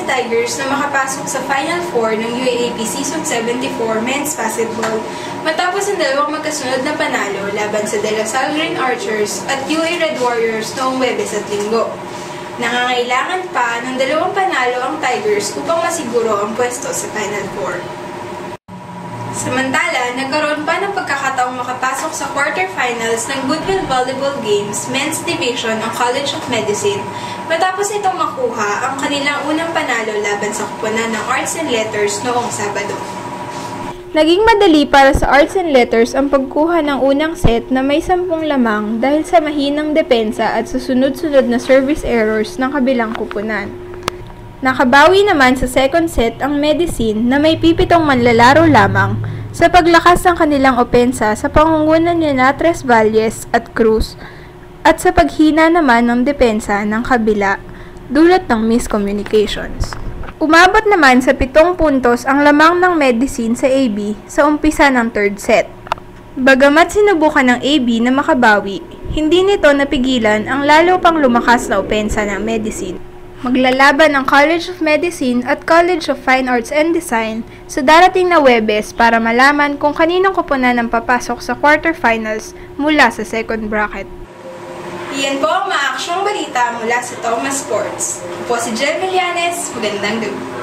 Tigers na makapasok sa Final Four ng UAAP Season 74 Men's Basketball matapos ang dalawang magkasunod na panalo laban sa De La Salle Green Archers at UA Red Warriors noong Huwebes at Linggo. Nangangailangan pa ng dalawang panalo ang Tigers upang masiguro ang pwesto sa Final Four. Samantala, nagkaroon pa ng pagkakataong makapasok sa quarterfinals ng Goodwill Volleyball Games Men's Division ang College of Medicine matapos itong makuha ang kanilang unang panalo laban sa kupunan ng Arts and Letters noong Sabado. Naging madali para sa Arts and Letters ang pagkuha ng unang set na may 10 lamang dahil sa mahinang depensa at susunod-sunod na service errors ng kabilang kupunan. Nakabawi naman sa second set ang Medicine na may 7 manlalaro lamang sa paglakas ng kanilang opensa sa pangunguna ni Natres Valles at Cruz at sa paghina naman ng depensa ng kabila dulot ng miscommunications. Umabot naman sa 7 puntos ang lamang ng Medicine sa AB sa umpisa ng third set. Bagamat sinubukan ng AB na makabawi, hindi nito napigilan ang lalo pang lumakas na opensa ng Medicine. Maglalaban ang College of Medicine at College of Fine Arts and Design sa darating na Huwebes para malaman kung kaninong kupunan ang papasok sa quarterfinals mula sa second bracket. Iyan po ang maaksyong balita mula sa Thomas Sports. Ako po si Jen Villanes. Magandang gabi.